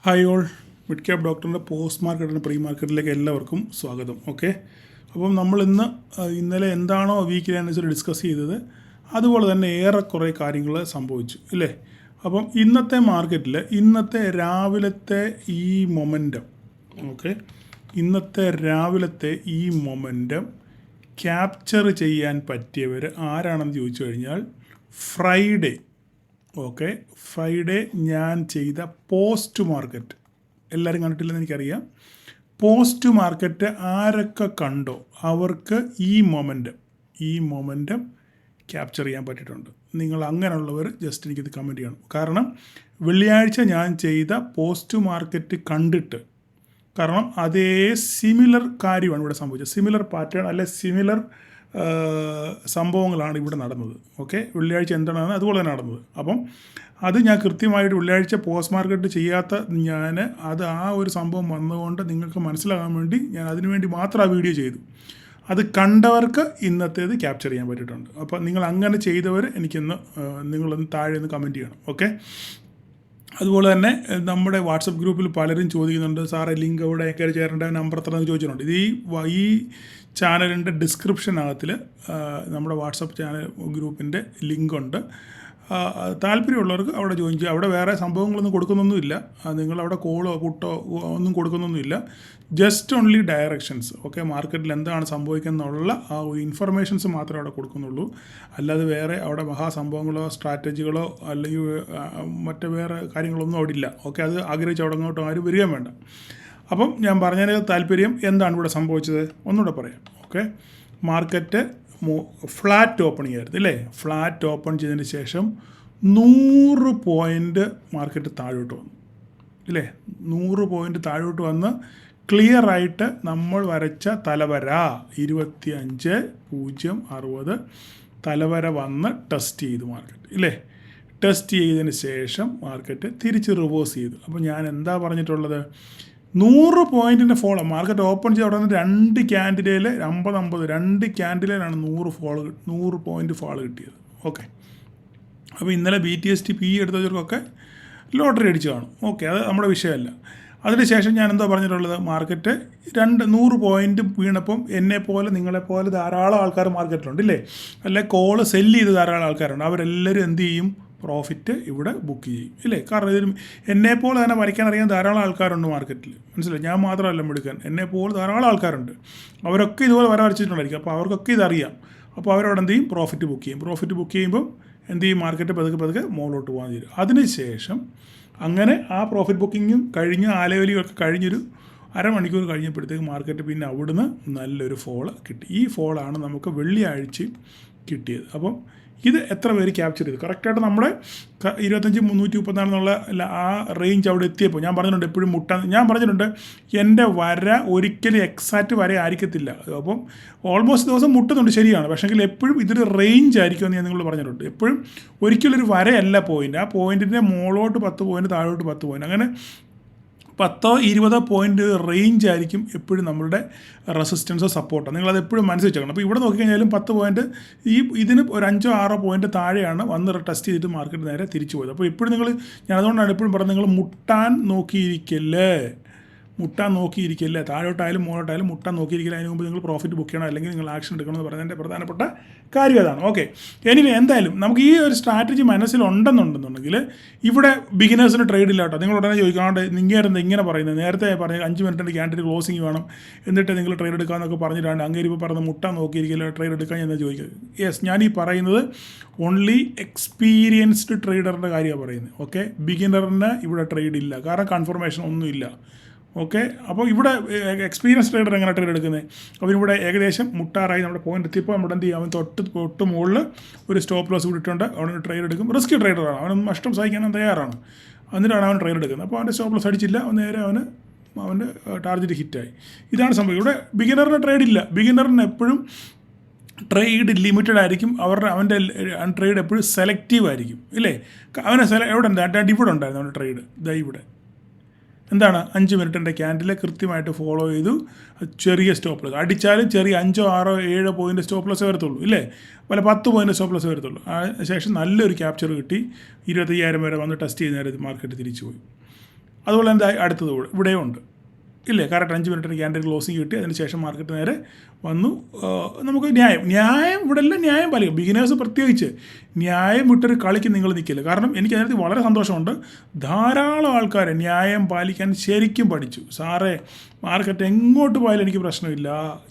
Hi all, mid cap ഡോക്ടറിൻ്റെ post മാർക്കറ്റിൻ്റെ pre മാർക്കറ്റിലേക്ക് എല്ലാവർക്കും സ്വാഗതം. ഓക്കെ, അപ്പം നമ്മൾ ഇന്നലെ എന്താണോ വീക്കിലി അനുസരിച്ച് ഡിസ്കസ് ചെയ്തത് അതുപോലെ തന്നെ ഏറെക്കുറെ കാര്യങ്ങൾ സംഭവിച്ചു ഇല്ലേ. അപ്പം ഇന്നത്തെ മാർക്കറ്റിൽ രാവിലത്തെ ഈ മൊമെൻറ്റം ഈ മൊമെൻറ്റം ക്യാപ്ചർ ചെയ്യാൻ പറ്റിയവർ ആരാണെന്ന് ചോദിച്ചു കഴിഞ്ഞാൽ ഫ്രൈഡേ ഞാൻ ചെയ്ത പോസ്റ്റ് മാർക്കറ്റ് എല്ലാവരും കണ്ടിട്ടില്ലെന്ന് എനിക്കറിയാം. പോസ്റ്റ് മാർക്കറ്റ് ആരൊക്കെ കണ്ടോ അവർക്ക് ഈ മൊമെൻറ്റം ക്യാപ്ചർ ചെയ്യാൻ പറ്റിയിട്ടുണ്ട്. നിങ്ങൾ അങ്ങനെയുള്ളവർ ജസ്റ്റ് എനിക്കിത് കമൻറ്റ് ചെയ്യണം. കാരണം വെള്ളിയാഴ്ച ഞാൻ ചെയ്ത പോസ്റ്റ് മാർക്കറ്റ് കണ്ടിട്ട്, കാരണം അതേ സിമിലർ കാര്യമാണ് ഇവിടെ സംഭവിച്ചത്. സിമിലർ പാറ്റേൺ അല്ലെ സിമിലർ സംഭവങ്ങളാണ് ഇവിടെ നടന്നത്. ഓക്കെ, വെള്ളിയാഴ്ച എന്താണ് അതുപോലെ തന്നെ നടന്നത്. അപ്പം അത് ഞാൻ കൃത്യമായിട്ട് വെള്ളിയാഴ്ച പോസ്റ്റ് മാർക്കറ്റ് ചെയ്യാത്ത അത് ആ ഒരു സംഭവം വന്നുകൊണ്ട് നിങ്ങൾക്ക് മനസ്സിലാകാൻ വേണ്ടി ഞാൻ അതിനു വേണ്ടി മാത്രം ആ വീഡിയോ ചെയ്തു. അത് കണ്ടവർക്ക് ഇന്നത്തേത് ക്യാപ്ചർ ചെയ്യാൻ പറ്റിയിട്ടുണ്ട്. അപ്പോൾ നിങ്ങൾ അങ്ങനെ ചെയ്തവർ നിങ്ങളൊന്ന് താഴെ ഒന്ന് കമൻറ്റ് ചെയ്യണം. ഓക്കെ, അതുപോലെ തന്നെ നമ്മുടെ വാട്സപ്പ് ഗ്രൂപ്പിൽ പലരും ചോദിക്കുന്നുണ്ട്, സാറേ ലിങ്ക് എവിടെ കയറി ചേരേണ്ട നമ്പർ എത്ര എന്ന് ചോദിച്ചിട്ടുണ്ട്. ഈ ചാനലിൻ്റെ ഡിസ്ക്രിപ്ഷനകത്തിൽ നമ്മുടെ വാട്സപ്പ് ചാനൽ ഗ്രൂപ്പിൻ്റെ ലിങ്കുണ്ട്. താല്പര്യമുള്ളവർക്ക് അവിടെ ജോയിൻ ചെയ്യുക. അവിടെ വേറെ സംഭവങ്ങളൊന്നും കൊടുക്കുന്നൊന്നുമില്ല. നിങ്ങളവിടെ കോളോ പുട്ടോ ഒന്നും കൊടുക്കുന്നൊന്നുമില്ല. Just only directions. ഓക്കെ, മാർക്കറ്റിൽ എന്താണ് സംഭവിക്കുന്നുള്ള ആ ഒരു ഇൻഫർമേഷൻസ് മാത്രമേ അവിടെ കൊടുക്കുന്നുള്ളൂ. അല്ലാതെ വേറെ അവിടെ മഹാസംഭവങ്ങളോ സ്ട്രാറ്റജികളോ അല്ലെങ്കിൽ മറ്റ് വേറെ കാര്യങ്ങളൊന്നും അവിടെ ഇല്ല. ഓക്കെ, അത് ആഗ്രഹിച്ച് അവിടെ അങ്ങോട്ടും ആരും വരികയും വേണ്ട. അപ്പം ഞാൻ പറഞ്ഞതിന് താല്പര്യം എന്താണ് ഇവിടെ സംഭവിച്ചത് ഒന്നുകൂടെ പറയാം. ഓക്കെ, മാർക്കറ്റ് ഫ്ലാറ്റ് ഓപ്പണിംഗ് ആയിരുന്നു അല്ലേ. ഫ്ലാറ്റ് ഓപ്പൺ ചെയ്തതിന് ശേഷം 100 പോയിൻ്റ് മാർക്കറ്റ് താഴോട്ട് വന്നു ഇല്ലേ. 100 പോയിൻ്റ് താഴോട്ട് വന്ന് ക്ലിയറായിട്ട് നമ്മൾ വരച്ച തലവര 25,060 തലവര വന്ന് ടെസ്റ്റ് ചെയ്തു മാർക്കറ്റ് ഇല്ലേ. ടെസ്റ്റ് ചെയ്തതിന് ശേഷം മാർക്കറ്റ് തിരിച്ച് റിവേഴ്സ് ചെയ്തു. അപ്പോൾ ഞാൻ എന്താ പറഞ്ഞിട്ടുള്ളത്, 100 പോയിൻറ്റിൻ്റെ ഫോൾ മാർക്കറ്റ് ഓപ്പൺ ചെയ്ത് അവിടെ നിന്ന് 2 ക്യാൻഡിലേൽ 50 2 ക്യാൻഡിലേലാണ് 100 പോയിൻറ്റ് ഫാൾ കിട്ടിയത്. ഓക്കെ, അപ്പോൾ ഇന്നലെ BTST PE എടുത്തവർക്കൊക്കെ ലോട്ടറി അടിച്ച് കാണും. ഓക്കെ, അത് നമ്മുടെ വിഷയമല്ല. അതിനുശേഷം ഞാൻ എന്താ പറഞ്ഞിട്ടുള്ളത്, മാർക്കറ്റ് 100 പോയിൻറ്റ് വീണപ്പം എന്നെപ്പോലെ നിങ്ങളെപ്പോലെ ധാരാളം ആൾക്കാർ മാർക്കറ്റിലുണ്ട് ഇല്ലേ. അല്ലെ കോള് സെല്ല് ചെയ്ത് ധാരാളം ആൾക്കാരുണ്ട്. അവരെല്ലാവരും എന്ത് ചെയ്യും, പ്രോഫിറ്റ് ഇവിടെ ബുക്ക് ചെയ്യും ഇല്ലേ. കാരണം ഇതിന് എന്നെപ്പോലെ തന്നെ വരയ്ക്കാൻ അറിയാൻ ധാരാളം ആൾക്കാരുണ്ട് മാർക്കറ്റിൽ. മനസ്സിലായി, ഞാൻ മാത്രമല്ല എടുക്കാൻ, എന്നെപ്പോലെ ധാരാളം ആൾക്കാരുണ്ട്. അവരൊക്കെ ഇതുപോലെ വരച്ചിട്ടുണ്ടായിരിക്കും. അപ്പോൾ അവർക്കൊക്കെ ഇതറിയാം. അപ്പോൾ അവരോട് എന്ത് ചെയ്യും, പ്രോഫിറ്റ് ബുക്ക് ചെയ്യും. പ്രോഫിറ്റ് ബുക്ക് ചെയ്യുമ്പോൾ എന്ത് ചെയ്യും, മാർക്കറ്റ് പതുക്കെ മുകളിലോട്ട് പോകാൻ തീരും. അതിനുശേഷം അങ്ങനെ ആ പ്രോഫിറ്റ് ബുക്കിങ്ങും കഴിഞ്ഞ് ആലവലിയൊക്കെ കഴിഞ്ഞൊരു അരമണിക്കൂർ കഴിഞ്ഞപ്പോഴത്തേക്ക് മാർക്കറ്റ് പിന്നെ അവിടുന്ന് നല്ലൊരു ഫോള് കിട്ടി. ഈ ഫോളാണ് നമുക്ക് വെള്ളിയാഴ്ച കിട്ടിയത്. അപ്പം ഇത് എത്ര പേര് ക്യാപ്ചർ ചെയ്തു കറക്റ്റായിട്ട് നമ്മുടെ 25,334 എന്നുള്ള ആ റേഞ്ച് അവിടെ എത്തിയപ്പോൾ ഞാൻ പറഞ്ഞിട്ടുണ്ട് എപ്പോഴും ഞാൻ പറഞ്ഞിട്ടുണ്ട് എൻ്റെ വര ഒരിക്കലും എക്സാക്റ്റ് വര ആയിരിക്കത്തില്ല. അപ്പം ഓൾമോസ്റ്റ് ദിവസം മുട്ടുന്നുണ്ട്, ശരിയാണ്. പക്ഷേങ്കിൽ എപ്പോഴും ഇതൊരു റേഞ്ച് ആയിരിക്കുമെന്ന് ഞാൻ നിങ്ങൾ പറഞ്ഞിട്ടുണ്ട്. എപ്പോഴും ഒരിക്കലും ഒരു വരയല്ല പോയിൻ്റ്. ആ പോയിൻറ്റിൻ്റെ മുകളോട്ട് 10 പോയിൻറ്റ് താഴോട്ട് 10 പോയിൻറ്റ് അങ്ങനെ 10-20 പോയിൻറ്റ് റേഞ്ച് ആയിരിക്കും എപ്പോഴും നമ്മളുടെ റെസിസ്റ്റൻസോ സപ്പോർട്ടോ. നിങ്ങളത് എപ്പോഴും മനസ്സിൽ വെച്ചേക്കണം. അപ്പോൾ ഇവിടെ നോക്കിക്കഴിഞ്ഞാലും 10 പോയിൻറ്റ് ഇതിന് ഒരു 5-6 പോയിൻറ്റ് താഴെയാണ് വന്ന് ടെസ്റ്റ് ചെയ്തിട്ട് മാർക്കറ്റ് നേരെ തിരിച്ചു പോയത്. അപ്പോൾ എപ്പോഴും ഞാൻ അതുകൊണ്ടാണ് എപ്പോഴും പറഞ്ഞത്, നിങ്ങൾ മുട്ടാൻ നോക്കിയിരിക്കല്ലേ. താഴോട്ടായാലും മുകളോട്ടായാലും മുട്ടാൻ നോക്കിയിരിക്കില്ല. അതിന് മുമ്പ് നിങ്ങൾ പ്രോഫിറ്റ് ബുക്ക് ചെയ്യണം, അല്ലെങ്കിൽ നിങ്ങൾ ആക്ഷൻ എടുക്കണമെന്ന് പറയുന്നതിൻ്റെ പ്രധാനപ്പെട്ട കാര്യം അതാണ്. ഓക്കെ, എന്തായാലും നമുക്ക് ഈ ഒരു സ്ട്രാറ്റജി മനസ്സിലുണ്ടെന്നുണ്ടെന്നുണ്ടെങ്കിൽ ഇവിടെ ബിഗിനേഴ്സിന് ട്രേഡ് ഇല്ല കേട്ടോ. നിങ്ങൾ ഉടനെ ചോദിക്കാണ്ട് ഇങ്ങനെ പറയുന്നത്, നേരത്തെ പറഞ്ഞ 5 മിനിറ്റിൻ്റെ ക്യാൻഡിൽ ക്ലോസിങ് വേണം എന്നിട്ട് നിങ്ങൾ ട്രേഡ് എടുക്കാമെന്നൊക്കെ പറഞ്ഞിട്ടാണ് അങ്ങേര് ഇപ്പോൾ പറഞ്ഞ് മുട്ടാൻ നോക്കിയിരിക്കില്ല ട്രേഡ് എടുക്കാൻ എന്ന് ചോദിക്കുന്നത്. യെസ്, ഞാൻ ഈ പറയുന്നത് ഓൺലി എക്സ്പീരിയൻസ്ഡ് ട്രേഡറിൻ്റെ കാര്യമാണ് പറയുന്നത്. ഓക്കെ, ബിഗിനറിന് ഇവിടെ ട്രേഡ് ഇല്ല, കാരണം കൺഫർമേഷൻ ഒന്നുമില്ല. ഓക്കെ, അപ്പോൾ ഇവിടെ എക്സ്പീരിയൻസ് ട്രേഡർ എങ്ങനെ ട്രേഡ് എടുക്കുന്നത്, അവനിവിടെ ഏകദേശം മുട്ടാറായി നമ്മുടെ പോയിന്റ് എത്തിയപ്പോൾ നമ്മുടെ എന്ത് ചെയ്യും, അവൻ തൊട്ട് മുകളിൽ ഒരു സ്റ്റോപ്പ് ലോസ് കൂടിയിട്ടുണ്ട്. അവന് ട്രേഡ് എടുക്കും. റിസ്ക് ട്രേഡറാണ്, അവൻ നഷ്ടം സഹിക്കാനും തയ്യാറാണ്. എന്നിട്ടാണ് അവൻ ട്രേഡ് എടുക്കുന്നത്. അപ്പോൾ അവൻ്റെ സ്റ്റോപ്പ് ലോസ് അടിച്ചില്ല, നേരെ അവൻ്റെ ടാർഗറ്റ് ഹിറ്റായി. ഇതാണ് സംഭവം. ഇവിടെ ബിഗിനറിന് ട്രേഡ് ഇല്ല. ബിഗിനറിന് എപ്പോഴും ട്രേഡ് ലിമിറ്റഡ് ആയിരിക്കും. അവൻ്റെ ട്രേഡ് എപ്പോഴും സെലക്റ്റീവ് ആയിരിക്കും ഇല്ലേ. അവനെ എവിടെ ഇവിടെ ഉണ്ടായിരുന്നു അവൻ്റെ ട്രേഡ്. ഇവിടെ എന്താണ് 5 മിനിറ്റിൻ്റെ ക്യാൻഡിൽ കൃത്യമായിട്ട് ഫോളോ ചെയ്തു. ചെറിയ സ്റ്റോപ്പ് ലോസ് അടിച്ചാലും ചെറിയ 5, 6, 7 പോയിൻറ്റ് സ്റ്റോപ്പ് ലോസ് വരത്തുള്ളൂ ഇല്ലേ. പല 10 പോയിൻറ്റ് സ്റ്റോപ്പ് ലോസ് വരത്തുള്ളൂ. ശേഷം നല്ലൊരു ക്യാപ്ചർ കിട്ടി. 25,000 വരെ വന്ന് ടെസ്റ്റ് ചെയ്ത് നേരെ മാർക്കറ്റ് തിരിച്ചു പോയി. അതുപോലെ എന്താ അടുത്തത് ഇവിടെയും ഉണ്ട് ഇല്ലേ? കറക്റ്റ് 5 മിനിറ്റിന് ക്യാൻഡിൽ ക്ലോസിങ് കിട്ടി. അതിന് ശേഷം മാർക്കറ്റ് നേരെ വന്നു. നമുക്ക് ന്യായം ഇവിടെ എല്ലാം ന്യായം പാലിക്കും. ബിഗിനേഴ്സ് പ്രത്യേകിച്ച് ന്യായം വിട്ടൊരു കളിക്ക് നിങ്ങൾ നിൽക്കില്ല. കാരണം എനിക്ക് അതിനകത്ത് വളരെ സന്തോഷമുണ്ട്. ധാരാളം ആൾക്കാർ ന്യായം പാലിക്കാൻ ശരിക്കും പഠിച്ചു. സാറേ മാർക്കറ്റ് എങ്ങോട്ട് പോയാലും എനിക്ക് പ്രശ്നമില്ല,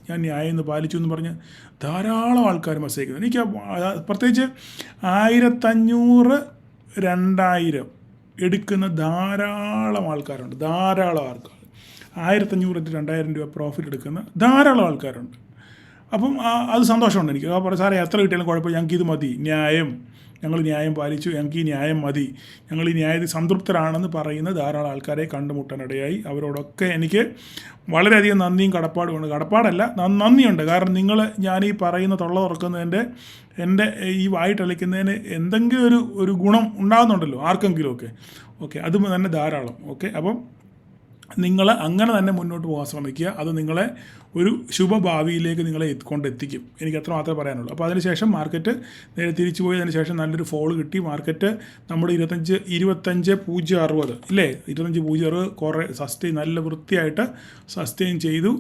ഞാൻ ന്യായം ഇന്ന് പാലിച്ചു എന്ന് പറഞ്ഞ് ധാരാളം ആൾക്കാർ മെസ്സേജ് അയക്കുന്നു. എനിക്ക് പ്രത്യേകിച്ച് 1500 2000 എടുക്കുന്ന ധാരാളം ആൾക്കാരുണ്ട്. 1500 to 2000 രൂപ പ്രോഫിറ്റ് എടുക്കുന്ന ധാരാളം ആൾക്കാരുണ്ട്. അപ്പം അത് സന്തോഷമുണ്ട് എനിക്ക്. അപ്പോൾ സാറേ എത്ര കിട്ടിയാലും കുഴപ്പമില്ല, ഞങ്ങൾക്ക് ഇത് മതി, ഞങ്ങൾ ന്യായം പാലിച്ചു, ഞങ്ങൾക്ക് ഈ ന്യായം മതി, ഞങ്ങൾ ഈ ന്യായത്തിൽ സംതൃപ്തരാണെന്ന് പറയുന്ന ധാരാളം ആൾക്കാരെ കണ്ടുമുട്ടാനിടയായി. അവരോടൊക്കെ എനിക്ക് വളരെയധികം നന്ദിയും കടപ്പാടുമുണ്ട്. കടപ്പാടല്ല, നന്ദിയുണ്ട്. കാരണം നിങ്ങൾ ഞാൻ ഈ പറയുന്ന തൊള്ള തുറക്കുന്നതിൻ്റെ എൻ്റെ ഈ വായിട്ടളിക്കുന്നതിന് എന്തെങ്കിലും ഒരു ഗുണം ഉണ്ടാകുന്നുണ്ടല്ലോ ആർക്കെങ്കിലുമൊക്കെ. ഓക്കെ, അത് തന്നെ ധാരാളം. ഓക്കെ, അപ്പം നിങ്ങൾ അങ്ങനെ തന്നെ മുന്നോട്ട് പോകാൻ ശ്രമിക്കുക. അത് നിങ്ങളെ ഒരു ശുഭഭാവിയിലേക്ക് നിങ്ങളെ കൊണ്ടെത്തിക്കും. എനിക്ക് അത്ര മാത്രമേ പറയാനുള്ളൂ. അപ്പോൾ അതിനുശേഷം മാർക്കറ്റ് നേരെ തിരിച്ചു പോയി. അതിനുശേഷം നല്ലൊരു ഫോൾ കിട്ടി. മാർക്കറ്റ് നമ്മുടെ 25.060 ഇല്ലേ, 25.060 കുറേ നല്ല വൃത്തിയായിട്ട് സസ്റ്റെയിൻ ചെയ്തു.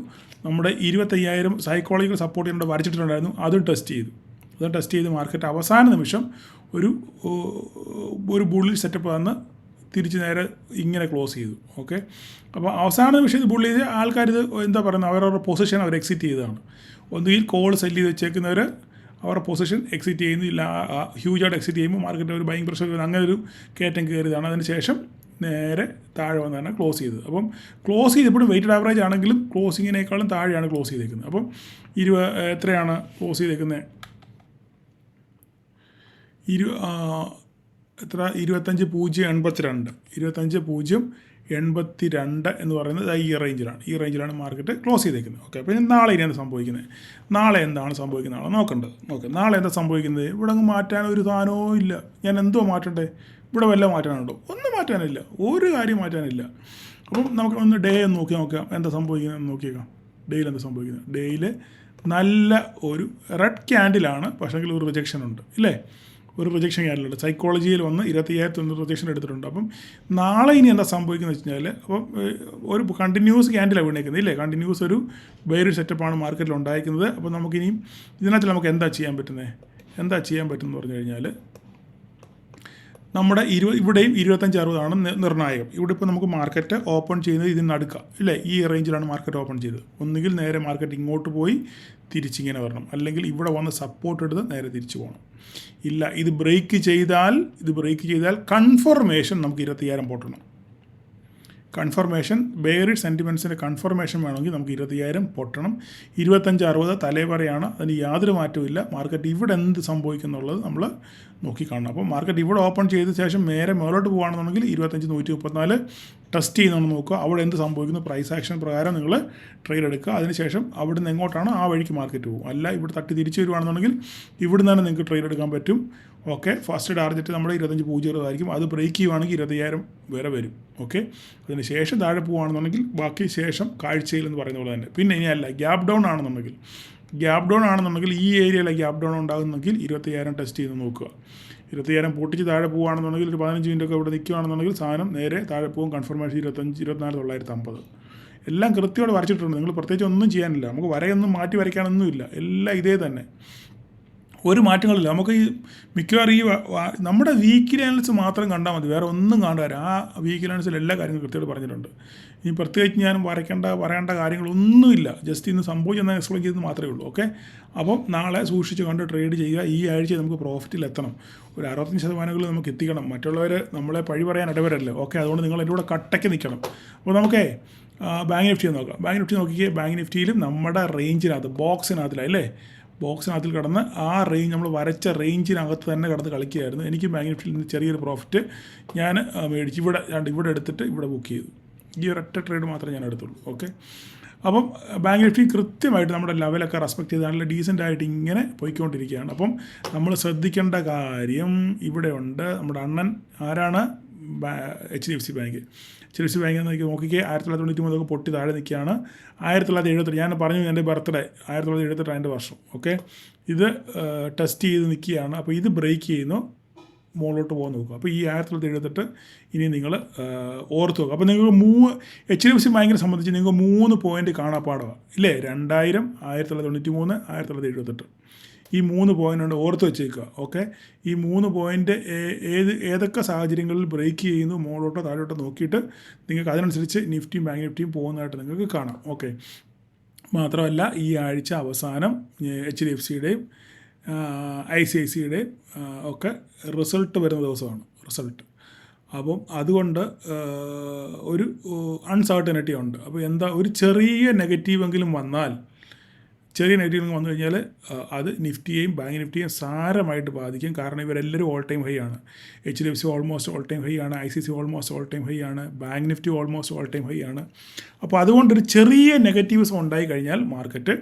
നമ്മുടെ 25,000 സൈക്കോളജിക്കൽ സപ്പോർട്ട് ചെയ്യേണ്ട വരച്ചിട്ടുണ്ടായിരുന്നു. അതും ടെസ്റ്റ് ചെയ്ത് മാർക്കറ്റ് അവസാന നിമിഷം ഒരു ബുള്ളിഷ് സെറ്റപ്പ് വന്ന് തിരിച്ച് നേരെ ഇങ്ങനെ ക്ലോസ് ചെയ്തു. ഓക്കെ, അപ്പോൾ അവസാന നിമിഷം ഇത് ബുള്ളി ചെയ്ത് ആൾക്കാർ ഇത് എന്താ പറയുന്നത്, അവരവരുടെ പൊസിഷൻ അവർ എക്സിറ്റ് ചെയ്തതാണ്. ഒന്നുകിൽ കോൾ സെല്ല് ചെയ്ത് വെച്ചേക്കുന്നവർ അവരുടെ പൊസിഷൻ എക്സിറ്റ് ചെയ്യുന്നില്ല, ഹ്യൂജായിട്ട് എക്സിറ്റ് ചെയ്യുമ്പോൾ മാർക്കറ്റ് ഒരു ബൈങ് പ്രഷർ അങ്ങനെ ഒരു കയറ്റം കയറിയതാണ്. അതിന് ശേഷം നേരെ താഴെ വന്നാണ് ക്ലോസ് ചെയ്തത്. അപ്പം ക്ലോസ് ചെയ്തപ്പോഴും വെയിറ്റഡ് ആവറേജ് ആണെങ്കിലും ക്ലോസിങ്ങിനേക്കാളും താഴെയാണ് ക്ലോസ് ചെയ്തേക്കുന്നത്. അപ്പം എത്രയാണ് ക്ലോസ് ചെയ്തേക്കുന്നത്? 25.082 25.082 എന്ന് പറയുന്നത് ഈ റേഞ്ചിലാണ് മാർക്കറ്റ് ക്ലോസ് ചെയ്തേക്കുന്നത്. ഓക്കെ, അപ്പോൾ നാളെ ഇനിയാണ് സംഭവിക്കുന്നത്. നാളെ എന്താണ് സംഭവിക്കുന്നതാണ് നോക്കേണ്ടത്. ഓക്കെ, നാളെ എന്താ സംഭവിക്കുന്നത്? ഇവിടെ അങ്ങ് മാറ്റാൻ ഒരു സാധനവും ഇല്ല. ഞാൻ എന്തോ മാറ്റണ്ടേ? ഇവിടെ വല്ല മാറ്റാനുണ്ടോ? ഒന്നും മാറ്റാനില്ല, ഒരു കാര്യം മാറ്റാനില്ല. അപ്പം നമുക്ക് ഒന്ന് ഡേ ഒന്ന് നോക്കാം എന്താ സംഭവിക്കുന്നത് നോക്കിയേക്കാം. ഡേയിൽ എന്താ സംഭവിക്കുന്നത്? ഡേയിൽ നല്ല ഒരു റെഡ് ക്യാൻഡിലാണ്, പക്ഷേങ്കിൽ ഒരു റിജക്ഷൻ ഉണ്ട് ഇല്ലേ? ഒരു റിജക്ഷൻ ക്യാൻഡിലുണ്ട്. സൈക്കോളജിയിൽ വന്ന് 25,000 റിജക്ഷൻ എടുത്തിട്ടുണ്ട്. അപ്പം നാളെ ഇനി എന്താ സംഭവിക്കുന്നത് വെച്ച് കഴിഞ്ഞാൽ, അപ്പം ഒരു കണ്ടിന്യൂസ് ക്യാൻഡിലാണ് വീണേക്കുന്നത് ഇല്ലേ? കണ്ടിന്യൂസ് ഒരു വേറൊരു സെറ്റപ്പാണ് മാർക്കറ്റിൽ ഉണ്ടായിരിക്കുന്നത്. അപ്പോൾ നമുക്കിനിയും ഇതിനകത്ത് നമുക്ക് എന്താ ചെയ്യാൻ പറ്റുമെന്ന് പറഞ്ഞു കഴിഞ്ഞാൽ, നമ്മുടെ ഇവിടെയും 25.60 നിർണ്ണായകം. ഇവിടെ ഇപ്പോൾ നമുക്ക് മാർക്കറ്റ് ഓപ്പൺ ചെയ്യുന്നത് ഇതിനടുക്കാം ഇല്ലേ? ഈ റേഞ്ചിലാണ് മാർക്കറ്റ് ഓപ്പൺ ചെയ്തത്. ഒന്നുകിൽ നേരെ മാർക്കറ്റ് ഇങ്ങോട്ട് പോയി തിരിച്ചിങ്ങനെ വരണം, അല്ലെങ്കിൽ ഇവിടെ വന്ന് സപ്പോർട്ട് എടുത്ത് നേരെ തിരിച്ചു പോകണം. ഇല്ല, ഇത് ബ്രേക്ക് ചെയ്താൽ കൺഫർമേഷൻ നമുക്ക് 25,000 പൊട്ടണം. കൺഫർമേഷൻ, ബെയറിഷ് സെൻറ്റിമെൻറ്റ്സിൻ്റെ കൺഫർമേഷൻ വേണമെങ്കിൽ നമുക്ക് 25,000 പൊട്ടണം. 25.60 തലേവരെയാണ്, അതിന് യാതൊരു മാറ്റവും. മാർക്കറ്റ് ഇവിടെ എന്ത് സംഭവിക്കുന്നുള്ളത് നമ്മൾ നോക്കിക്കാണണം. അപ്പോൾ മാർക്കറ്റ് ഇവിടെ ഓപ്പൺ ചെയ്ത ശേഷം നേരെ മേലോട്ട് പോകുകയാണെന്നുണ്ടെങ്കിൽ 25,134 ടെസ്റ്റ് ചെയ്യുന്നതെന്ന് നോക്കുക. അവിടെ എന്ത് സംഭവിക്കുന്നു, പ്രൈസ് ആക്ഷൻ പ്രകാരം നിങ്ങൾ ട്രേഡ് എടുക്കുക. അതിനുശേഷം അവിടെ നിന്ന് എങ്ങോട്ടാണ് ആ വഴിക്ക് മാർക്കറ്റ് പോകും. അല്ല ഇവിടെ തട്ടി തിരിച്ചു വരുവാണെന്നുണ്ടെങ്കിൽ ഇവിടെ നിന്ന് നിങ്ങൾക്ക് ട്രേഡ് എടുക്കാൻ പറ്റും. ഓക്കെ, ഫസ്റ്റ് ടാർഗറ്റ് നമ്മുടെ 25.0 ആയിരിക്കും. അത് ബ്രേക്ക് ചെയ്യുവാണെങ്കിൽ 25,000 വരെ വരും. ഓക്കെ, അതിന് ശേഷം താഴെ പോവുകയാണെന്നുണ്ടെങ്കിൽ ബാക്കി ശേഷം കാഴ്ചയിൽ എന്ന് പറയുന്ന പോലെ തന്നെ. പിന്നെ ഇനി അല്ല, ഗ്യാപ്പ് ഡൗൺ ആണെന്നുണ്ടെങ്കിൽ ഈ ഏരിയയിലെ ഗ്യാപ്പ് ഡൗൺ ഉണ്ടാകുന്നെങ്കിൽ 25,000 ടെസ്റ്റ് ചെയ്ത് നോക്കുക. 25,000 പൊട്ടിച്ച് താഴെ പോവുകയാണെന്നുണ്ടെങ്കിൽ ഒരു 15 മിനിറ്റൊക്കെ ഇവിടെ നിൽക്കുകയാണെന്നുണ്ടെങ്കിൽ സാധനം നേരെ താഴെ പോകും. കൺഫർമേഷൻ 24,950 എല്ലാം കൃത്യമായിട്ട് വരച്ചിട്ടുണ്ട്. നിങ്ങൾ പ്രത്യേകിച്ച് ഒന്നും ചെയ്യാനില്ല. നമുക്ക് വരയൊന്നും മാറ്റി വരയ്ക്കാനൊന്നുമില്ല. എല്ലാം ഇതേ തന്നെ, ഒരു മാറ്റങ്ങളില്ല. നമുക്ക് ഈ മിക്കവാറും നമ്മുടെ വീക്കിലി അനാലിസിസ് മാത്രം കണ്ടാൽ മതി, വേറെ ഒന്നും കാണാൻ. ആ വീക്കിലി അനാലിസിൽ എല്ലാ കാര്യങ്ങളും കൃത്യമായിട്ട് പറഞ്ഞിട്ടുണ്ട്. ഇനി പ്രത്യേകിച്ച് ഞാൻ പറയേണ്ട കാര്യങ്ങളൊന്നുമില്ല. ജസ്റ്റ് ഇന്ന് സംഭവിച്ചെന്ന് എക്സ്പ്ലെയിൻ ചെയ്ത് മാത്രമേ ഉള്ളൂ. ഓക്കെ, അപ്പം നാളെ സൂക്ഷിച്ച് കണ്ട് ട്രേഡ് ചെയ്യുക. ഈ ആഴ്ച നമുക്ക് പ്രോഫിറ്റിൽ എത്തണം. ഒരു 65% നമുക്ക് എത്തിക്കണം. മറ്റുള്ളവർ നമ്മളെ പഴി പറയാൻ ഇടവരല്ലോ. ഓക്കെ, അതുകൊണ്ട് നിങ്ങൾ എൻ്റെ കൂടെ കട്ടയ്ക്ക് നിൽക്കണം. അപ്പോൾ നമുക്കേ ബാങ്ക് നിഫ്റ്റി നോക്കാം. ബാങ്ക് നിഫ്റ്റി നോക്കിക്കേ. ബാങ്ക് നിഫ്റ്റിയിലും നമ്മുടെ റേഞ്ചിനകത്ത് ബോക്സിനകത്തിലല്ലേ, ബോക്സിനകത്തിൽ കിടന്ന് ആ റേഞ്ച് നമ്മൾ വരച്ച റേഞ്ചിനകത്ത് തന്നെ കിടന്ന് കളിക്കുകയായിരുന്നു. എനിക്ക് ബാങ്ക് നിഫ്റ്റിയിൽ നിന്ന് ചെറിയൊരു പ്രോഫിറ്റ് ഞാൻ മേടിച്ച് ഇവിടെ എടുത്തിട്ട് ഇവിടെ ബുക്ക് ചെയ്തു. ഈ ഒരൊറ്റ ട്രേഡ് മാത്രമേ ഞാൻ എടുത്തുള്ളൂ. ഓക്കെ, അപ്പം ബാങ്ക് നിഫ്റ്റി കൃത്യമായിട്ട് നമ്മുടെ ലെവലൊക്കെ റെസ്പെക്ട് ചെയ്ത് നല്ല ഡീസൻ്റായിട്ട് ഇങ്ങനെ പോയിക്കൊണ്ടിരിക്കുകയാണ്. അപ്പം നമ്മൾ ശ്രദ്ധിക്കേണ്ട കാര്യം ഇവിടെ ഉണ്ട്. നമ്മുടെ അണ്ണൻ ആരാണ്? HDFC bank. HDFC ബാങ്കിൽ നിന്ന് നോക്കിക്കേ, 1993 പൊട്ടി താഴെ നിൽക്കുകയാണ്. 1978, ഞാൻ പറഞ്ഞു എൻ്റെ ബർത്ത്ഡേ 1978 എൻ്റെ വർഷം. ഓക്കെ, ഇത് ടെസ്റ്റ് ചെയ്ത് നിൽക്കുകയാണ്. അപ്പോൾ ഇത് ബ്രേക്ക് ചെയ്യുന്നു. മുകളിലോട്ട് പോകാൻ നോക്കുക. അപ്പോൾ ഈ 1978 ഇനി നിങ്ങൾ ഓർത്ത് നോക്കുക. അപ്പോൾ നിങ്ങൾക്ക് HDFC ബാങ്കിനെ സംബന്ധിച്ച് നിങ്ങൾക്ക് 3 പോയിൻ്റ് കാണാപ്പാടമാണ് ഇല്ലേ? 2000, 1993, 1978 ഈ 3 പോയിൻ്റ് ഉണ്ട്, ഓർത്ത് വെച്ചേക്കുക. ഓക്കെ, ഈ 3 പോയിൻ്റ് ഏതൊക്കെ സാഹചര്യങ്ങളിൽ ബ്രേക്ക് ചെയ്യുന്നു മുകളിലോട്ടോ താഴോട്ടോ നോക്കിയിട്ട് നിങ്ങൾക്ക് അതിനനുസരിച്ച് നിഫ്റ്റിയും ബാങ്ക് നിഫ്റ്റിയും പോകുന്നതായിട്ട് നിങ്ങൾക്ക് കാണാം. ഓക്കെ, മാത്രമല്ല ഈ ആഴ്ച അവസാനം HDFCയുടെയും ICICIയുടെയും ഒക്കെ റിസൾട്ട് വരുന്ന ദിവസമാണ് റിസൾട്ട്. അപ്പം അതുകൊണ്ട് ഒരു അൺസർട്ടനിറ്റി ഉണ്ട്. അപ്പോൾ എന്താ, ഒരു ചെറിയ നെഗറ്റീവെങ്കിലും വന്നു കഴിഞ്ഞാൽ അത് നിഫ്റ്റിയെയും ബാങ്ക് നിഫ്റ്റിയെയും സാരമായിട്ട് ബാധിക്കും. കാരണം ഇവരെല്ലാവരും ഓൾ ടൈം ഹൈ ആണ്. HDFC almost all time high ആണ്, ICICI almost all time high ആണ്, bank Nifty almost all time high ആണ്. അപ്പോൾ അതുകൊണ്ടൊരു ചെറിയ നെഗറ്റീവ്സ് ഉണ്ടായി കഴിഞ്ഞാൽ മാർക്കറ്റ്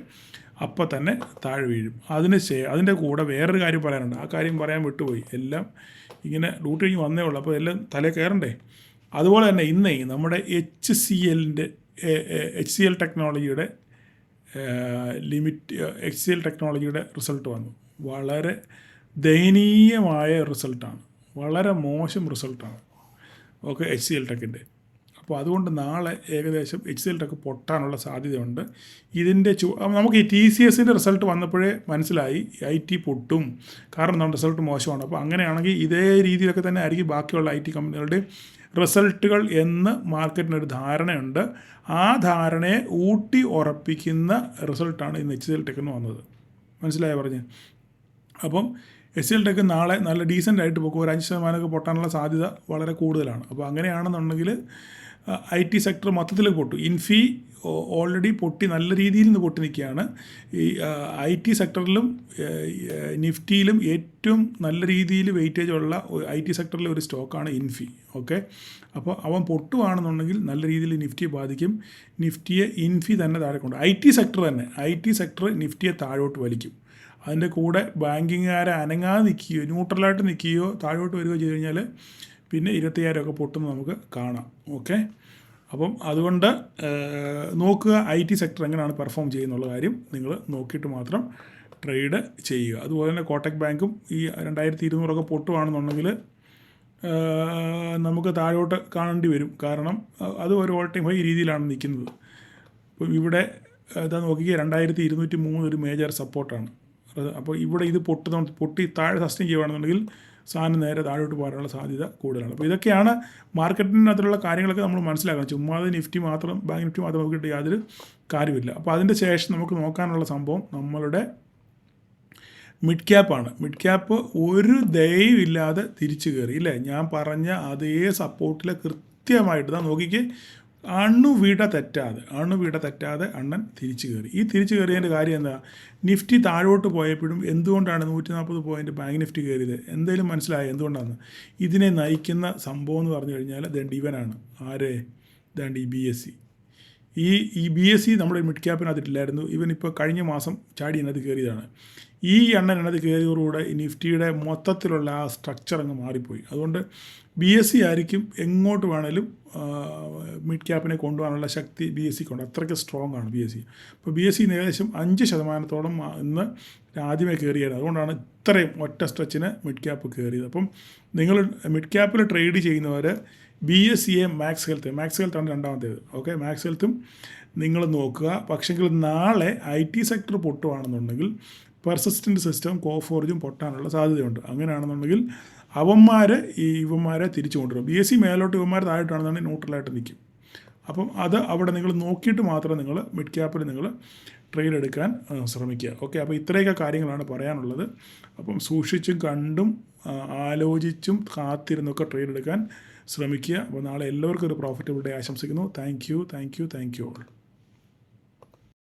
അപ്പോൾ തന്നെ താഴെ വീഴും. അതിൻ്റെ കൂടെ വേറൊരു കാര്യം പറയാനുണ്ട്, ആ കാര്യം പറയാൻ വിട്ടുപോയി. എല്ലാം ഇങ്ങനെ ഡ്യൂട്ടി കഴിഞ്ഞ് വന്നേ ഉള്ളൂ, അപ്പോൾ എല്ലാം തലേ കയറണ്ടേ. അതുപോലെ തന്നെ ഇന്നേ നമ്മുടെ HCL ടെക്നോളജിയുടെ HCL ടെക്നോളജിയുടെ റിസൾട്ട് വന്നു. വളരെ ദയനീയമായ റിസൾട്ടാണ്, വളരെ മോശം റിസൾട്ടാണ്. Okay, HCL ടെക്കിൻ്റെ. അപ്പോൾ അതുകൊണ്ട് നാളെ ഏകദേശം HCL ടെക്ക് പൊട്ടാനുള്ള സാധ്യതയുണ്ട്. ഇതിൻ്റെ നമുക്ക് ഈ TCSൻ്റെ റിസൾട്ട് വന്നപ്പോഴേ മനസ്സിലായി IT പൊട്ടും, കാരണം നമ്മുടെ റിസൾട്ട് മോശമാണ്. അപ്പോൾ അങ്ങനെയാണെങ്കിൽ ഇതേ രീതിയിലൊക്കെ തന്നെ ആയിരിക്കും ബാക്കിയുള്ള IT കമ്പനികളുടെ റിസൾട്ടുകൾ എന്ന് മാർക്കറ്റിനൊരു ധാരണയുണ്ട്. ആ ധാരണയെ ഊട്ടി ഉറപ്പിക്കുന്ന റിസൾട്ടാണ് ഇന്ന് HCL ടെക്കിന് വന്നത്. മനസ്സിലായോ പറഞ്ഞ്? അപ്പം HCL ടെക്ക് നാളെ നല്ല ഡീസൻ്റ് ആയിട്ട് പോകും. ഒരു 5% പൊട്ടാനുള്ള സാധ്യത വളരെ കൂടുതലാണ്. അപ്പോൾ അങ്ങനെയാണെന്നുണ്ടെങ്കിൽ IT സെക്ടർ മൊത്തത്തിൽ പൊട്ടും. ഇൻഫി ഓൾറെഡി പൊട്ടി നല്ല രീതിയിൽ നിന്ന് പൊട്ടി നിൽക്കുകയാണ്. ഈ IT സെക്ടറിലും നിഫ്റ്റിയിലും ഏറ്റവും നല്ല രീതിയിൽ വെയിറ്റേജ് ഉള്ള IT സെക്ടറിലെ ഒരു സ്റ്റോക്കാണ് ഇൻഫി. ഓക്കെ, അപ്പോൾ അവൻ പൊട്ടുവാണെന്നുണ്ടെങ്കിൽ നല്ല രീതിയിൽ നിഫ്റ്റിയെ ബാധിക്കും. ഇൻഫി തന്നെ താഴെ കൊണ്ട് IT സെക്ടർ നിഫ്റ്റിയെ താഴോട്ട് വലിക്കും. അതിൻ്റെ കൂടെ ബാങ്കിങ്ങുകാരെ അനങ്ങാതെ നിൽക്കുകയോ ന്യൂട്രലായിട്ട് നിൽക്കുകയോ താഴോട്ട് വരികയോ ചെയ്ത് കഴിഞ്ഞാൽ പിന്നെ 25,000 പൊട്ടുന്നത് നമുക്ക് കാണാം. ഓക്കെ, അപ്പം അതുകൊണ്ട് നോക്കുക IT സെക്ടർ എങ്ങനെയാണ് പെർഫോം ചെയ്യുന്നുള്ള കാര്യം നിങ്ങൾ നോക്കിയിട്ട് മാത്രം ട്രേഡ് ചെയ്യുക. അതുപോലെ തന്നെ കോട്ടക് ബാങ്കും ഈ 2200 പൊട്ടുവാണെന്നുണ്ടെങ്കിൽ നമുക്ക് താഴോട്ട് കാണേണ്ടി വരും. കാരണം അത് ഒരു ഓൾ ടൈം ഹൈ രീതിയിലാണ് നിൽക്കുന്നത്. അപ്പം ഇവിടെ ഇതാ നോക്കിക്കുക, 2203 ഒരു മേജർ സപ്പോർട്ടാണ്. അപ്പോൾ ഇവിടെ ഇത് പൊട്ടി താഴെ സസ്റ്റെയിൻ ചെയ്യുകയാണെന്നുണ്ടെങ്കിൽ സാധനം നേരെ താഴോട്ട് പോകാനുള്ള സാധ്യത കൂടുതലാണ്. അപ്പോൾ ഇതൊക്കെയാണ് മാർക്കറ്റിനകത്തുള്ള കാര്യങ്ങളൊക്കെ നമ്മൾ മനസ്സിലാക്കണം. ചുമ്മാതെ നിഫ്റ്റി മാത്രം ബാങ്ക് നിഫ്റ്റി മാത്രം നോക്കിയിട്ട് യാതൊരു കാര്യമില്ല. അപ്പോൾ അതിൻ്റെ ശേഷം നമുക്ക് നോക്കാനുള്ള സംഭവം നമ്മളുടെ മിഡ് ക്യാപ്പാണ്. മിഡ് ക്യാപ്പ് ഒരു ദയവില്ലാതെ തിരിച്ചു കയറി ഇല്ലേ? ഞാൻ പറഞ്ഞ അതേ സപ്പോർട്ടിൽ കൃത്യമായിട്ട് ഇതാ നോക്കിക്ക്, അണുവിട തെറ്റാതെ അണ്ണൻ തിരിച്ചു കയറി. ഈ തിരിച്ചു കയറിയതിൻ്റെ കാര്യം എന്താ? നിഫ്റ്റി താഴോട്ട് പോയപ്പോഴും എന്തുകൊണ്ടാണ് 140 പോയിൻറ്റ് ബാങ്ക് നിഫ്റ്റി കയറിയത്? എന്തെങ്കിലും മനസ്സിലായോ എന്തുകൊണ്ടാണ്? ഇതിനെ നയിക്കുന്ന സംഭവം എന്ന് പറഞ്ഞു കഴിഞ്ഞാൽ ഇവനാണ്. ആരെ? ഈ BSE. ഈ BSE നമ്മുടെ മിഡ് ക്യാപ്പിനകത്തിട്ടില്ലായിരുന്നു. ഇവനിപ്പോൾ കഴിഞ്ഞ മാസം ചാടി അതിനകത്ത് കയറിയതാണ്. ഈ അതിനകത്ത് കയറിയതോടുകൂടെ നിഫ്റ്റിയുടെ മൊത്തത്തിലുള്ള ആ സ്ട്രക്ചർ അങ്ങ് മാറിപ്പോയി. അതുകൊണ്ട് BSE ആയിരിക്കും എങ്ങോട്ട് വേണേലും മിഡ് ക്യാപ്പിനെ കൊണ്ടുപോകാനുള്ള ശക്തി BSEക്കുണ്ട്. അത്രയ്ക്ക് സ്ട്രോങ് ആണ് BSE. അപ്പോൾ BSE ഏകദേശം 5% ഇന്ന് ആദ്യമേ കയറിയത്. അതുകൊണ്ടാണ് ഇത്രയും ഒറ്റ സ്ട്രെച്ചിന് മിഡ് ക്യാപ്പ് കയറിയത്. അപ്പം നിങ്ങൾ മിഡ് ക്യാപ്പിൽ ട്രേഡ് ചെയ്യുന്നവർ BSE മാക്സ് ഹെൽത്താണ് രണ്ടാമത്തേത്. ഓക്കെ, മാക്സ് ഹെൽത്തും നിങ്ങൾ നോക്കുക. പക്ഷെങ്കിൽ നാളെ IT സെക്ടർ പൊട്ടുവാണെന്നുണ്ടെങ്കിൽ പെർസിസ്റ്റൻ്റ് സിസ്റ്റം കോഫോർജും പൊട്ടാനുള്ള സാധ്യതയുണ്ട്. അങ്ങനെയാണെന്നുണ്ടെങ്കിൽ ഇവന്മാരെ തിരിച്ചു കൊണ്ടുവരും. BSE മേലോട്ട് ഇവന്മാർ താഴോട്ടാണെന്നുണ്ടെങ്കിൽ ന്യൂട്രലായിട്ട് നിൽക്കും. അപ്പം അത് അവിടെ നിങ്ങൾ നോക്കിയിട്ട് മാത്രം നിങ്ങൾ മിഡ് ക്യാപ്പിൽ നിങ്ങൾ ട്രേഡ് എടുക്കാൻ ശ്രമിക്കുക. ഓക്കെ, അപ്പോൾ ഇത്രയൊക്കെ കാര്യങ്ങളാണ് പറയാനുള്ളത്. അപ്പം സൂക്ഷിച്ചും കണ്ടും ആലോചിച്ചും കാത്തിരുന്നൊക്കെ ട്രേഡ് എടുക്കാൻ ശ്രമിക്കുക. അപ്പോൾ നാളെ എല്ലാവർക്കും ഒരു പ്രോഫിറ്റബിൾ ഡേ ആശംസിക്കുന്നു. Thank you all.